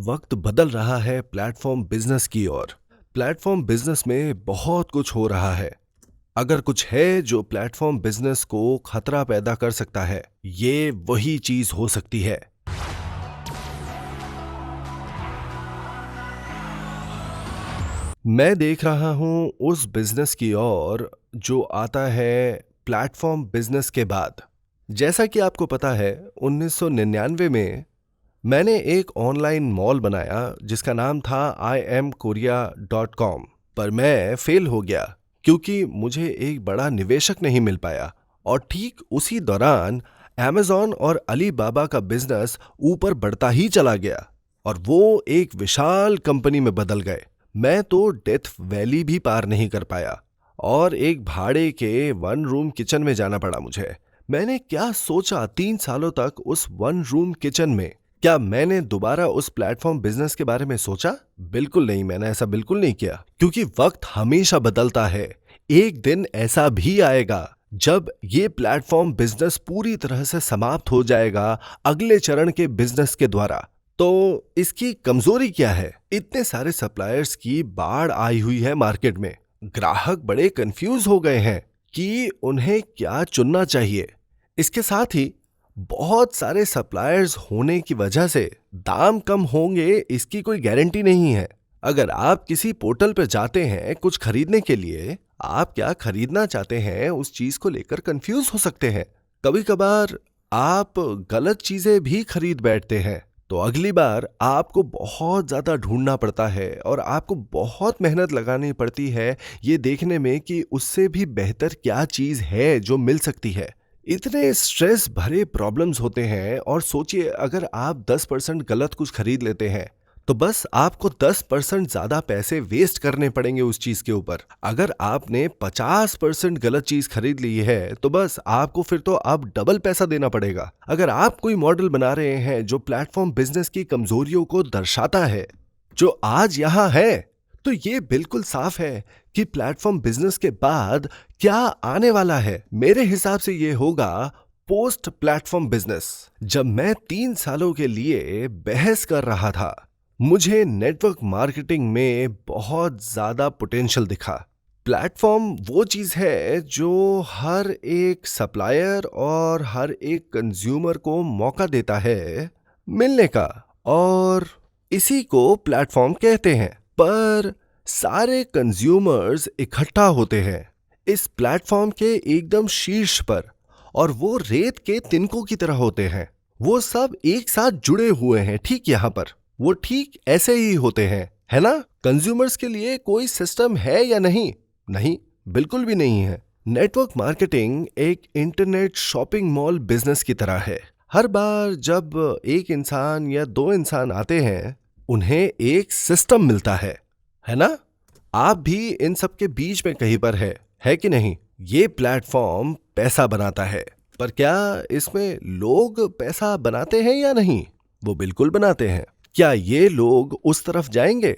वक्त बदल रहा है प्लेटफॉर्म बिजनेस की ओर। प्लेटफॉर्म बिजनेस में बहुत कुछ हो रहा है। अगर कुछ है जो प्लेटफॉर्म बिजनेस को खतरा पैदा कर सकता है, ये वही चीज हो सकती है। मैं देख रहा हूं उस बिजनेस की ओर जो आता है प्लेटफॉर्म बिजनेस के बाद। जैसा कि आपको पता है, 1999 में मैंने एक ऑनलाइन मॉल बनाया जिसका नाम था IamKorea.com। पर मैं फेल हो गया क्योंकि मुझे एक बड़ा निवेशक नहीं मिल पाया। और ठीक उसी दौरान Amazon और अलीबाबा का बिजनेस ऊपर बढ़ता ही चला गया और वो एक विशाल कंपनी में बदल गए। मैं तो डेथ वैली भी पार नहीं कर पाया और एक भाड़े के वन रूम किचन में जाना पड़ा मुझे। मैंने क्या सोचा 3 सालों तक उस वन रूम किचन में? क्या मैंने दोबारा उस प्लेटफॉर्म बिजनेस के बारे में सोचा? बिल्कुल नहीं, मैंने ऐसा बिल्कुल नहीं किया, क्योंकि वक्त हमेशा बदलता है। एक दिन ऐसा भी आएगा जब ये प्लेटफॉर्म बिजनेस पूरी तरह से समाप्त हो जाएगा अगले चरण के बिजनेस के द्वारा। तो इसकी कमजोरी क्या है? इतने सारे सप्लायर्स की बाढ़ आई हुई है मार्केट में। ग्राहक बड़े कंफ्यूज हो गए हैं कि उन्हें क्या चुनना चाहिए। इसके साथ ही बहुत सारे सप्लायर्स होने की वजह से दाम कम होंगे इसकी कोई गारंटी नहीं है। अगर आप किसी पोर्टल पर जाते हैं कुछ खरीदने के लिए, आप क्या खरीदना चाहते हैं उस चीज को लेकर कंफ्यूज हो सकते हैं। कभी कभार आप गलत चीजें भी खरीद बैठते हैं, तो अगली बार आपको बहुत ज्यादा ढूंढना पड़ता है और आपको बहुत मेहनत लगानी पड़ती है ये देखने में कि उससे भी बेहतर क्या चीज है जो मिल सकती है। इतने स्ट्रेस भरे प्रॉब्लम्स होते हैं। और सोचिए, अगर आप 10% गलत कुछ खरीद लेते हैं तो बस आपको 10% ज्यादा पैसे वेस्ट करने पड़ेंगे उस चीज के ऊपर। अगर आपने 50% गलत चीज खरीद ली है तो बस आपको फिर तो अब डबल पैसा देना पड़ेगा। अगर आप कोई मॉडल बना रहे हैं जो प्लेटफॉर्म बिजनेस की कमजोरियों को दर्शाता है जो आज यहां है, तो ये बिल्कुल साफ है कि प्लेटफॉर्म बिजनेस के बाद क्या आने वाला है। मेरे हिसाब से ये होगा पोस्ट प्लेटफॉर्म बिजनेस। जब मैं 3 सालों के लिए बहस कर रहा था, मुझे नेटवर्क मार्केटिंग में बहुत ज्यादा पोटेंशियल दिखा। प्लेटफॉर्म वो चीज है जो हर एक सप्लायर और हर एक कंज्यूमर को मौका देता है मिलने का, और इसी को प्लेटफॉर्म कहते हैं। पर सारे कंज्यूमर्स इकट्ठा होते हैं इस प्लेटफॉर्म के एकदम शीर्ष पर, और वो रेत के तिनकों की तरह होते हैं। वो सब एक साथ जुड़े हुए हैं। ठीक यहां पर वो ठीक ऐसे ही होते हैं, है ना? कंज्यूमर्स के लिए कोई सिस्टम है या नहीं? नहीं, बिल्कुल भी नहीं है। नेटवर्क मार्केटिंग एक इंटरनेट शॉपिंग मॉल बिजनेस की तरह है। हर बार जब एक इंसान या दो इंसान आते हैं, उन्हें एक सिस्टम मिलता है ना? आप भी इन सब के बीच में कहीं पर है कि नहीं? ये प्लेटफॉर्म पैसा बनाता है, पर क्या इसमें लोग पैसा बनाते हैं या नहीं? वो बिल्कुल बनाते हैं। क्या ये लोग उस तरफ जाएंगे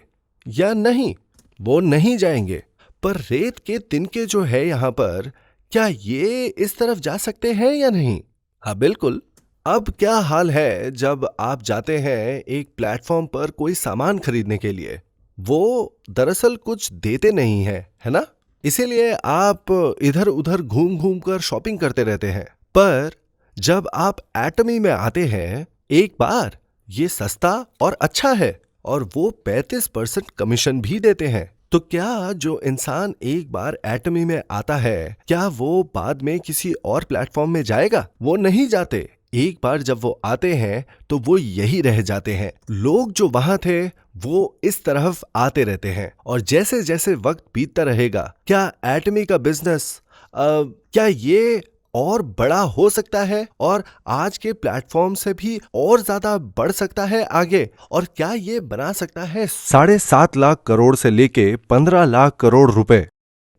या नहीं? वो नहीं जाएंगे। पर रेत के तिनके जो है यहां पर, क्या ये इस तरफ जा सकते हैं या नहीं? हाँ, बिल्कुल। अब क्या हाल है जब आप जाते हैं एक प्लेटफॉर्म पर कोई सामान खरीदने के लिए? वो दरअसल कुछ देते नहीं है ना? इसीलिए आप इधर उधर घूम घूम कर शॉपिंग करते रहते हैं। पर जब आप एटमी में आते हैं, एक बार ये सस्ता और अच्छा है और वो 35% कमीशन भी देते हैं। तो क्या जो इंसान एक बार एटमी में आता है, क्या वो बाद में किसी और प्लेटफॉर्म में जाएगा? वो नहीं जाते। एक बार जब वो आते हैं तो वो यही रह जाते हैं। लोग जो वहां थे वो इस तरफ आते रहते हैं, और जैसे जैसे वक्त बीतता रहेगा, क्या एटमी का बिजनेस क्या ये और बड़ा हो सकता है और आज के प्लेटफॉर्म से भी और ज्यादा बढ़ सकता है आगे? और क्या ये बना सकता है 7.5 लाख करोड़ से लेके 15 लाख करोड़ रुपए?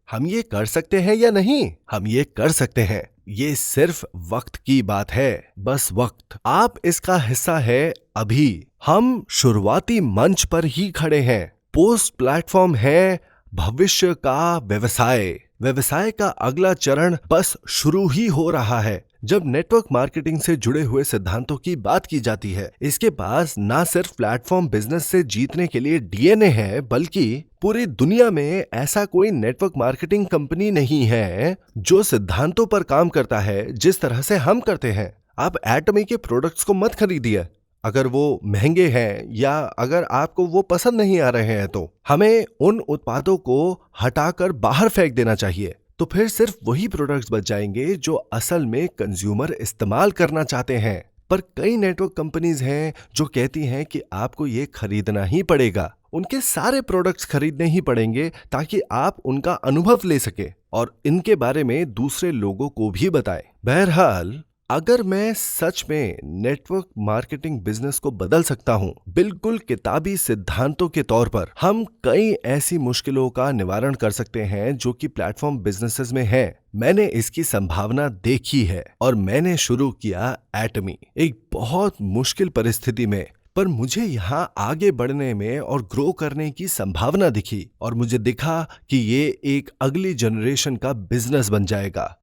हम ये कर सकते हैं या नहीं? हम ये कर सकते हैं। ये सिर्फ वक्त की बात है, बस वक्त। आप इसका हिस्सा है अभी। हम शुरुआती मंच पर ही खड़े हैं। पोस्ट प्लेटफॉर्म है भविष्य का व्यवसाय। व्यवसाय का अगला चरण बस शुरू ही हो रहा है। जब नेटवर्क मार्केटिंग से जुड़े हुए सिद्धांतों की बात की जाती है, इसके पास ना सिर्फ प्लेटफॉर्म बिजनेस से जीतने के लिए डीएनए है, बल्कि पूरी दुनिया में ऐसा कोई नेटवर्क मार्केटिंग कंपनी नहीं है जो सिद्धांतों पर काम करता है जिस तरह से हम करते हैं। आप एटमी के प्रोडक्ट्स को मत खरीदिए अगर वो महंगे हैं या अगर आपको वो पसंद नहीं आ रहे हैं, तो हमें उन उत्पादों को हटाकर बाहर फेंक देना चाहिए। तो फिर सिर्फ वही प्रोडक्ट्स बच जाएंगे जो असल में कंज्यूमर इस्तेमाल करना चाहते हैं। पर कई नेटवर्क कंपनीज हैं जो कहती हैं कि आपको ये खरीदना ही पड़ेगा, उनके सारे प्रोडक्ट्स खरीदने ही पड़ेंगे ताकि आप उनका अनुभव ले सके और इनके बारे में दूसरे लोगों को भी बताएं। बहरहाल, अगर मैं सच में नेटवर्क मार्केटिंग बिजनेस को बदल सकता हूं, बिल्कुल किताबी सिद्धांतों के तौर पर, हम कई ऐसी मुश्किलों का निवारण कर सकते हैं जो कि प्लेटफॉर्म बिजनेसेस में हैं। मैंने इसकी संभावना देखी है और मैंने शुरू किया एटमी एक बहुत मुश्किल परिस्थिति में, पर मुझे यहाँ आगे बढ़ने में और ग्रो करने की संभावना दिखी और मुझे दिखा कि ये एक अगली जनरेशन का बिजनेस बन जाएगा।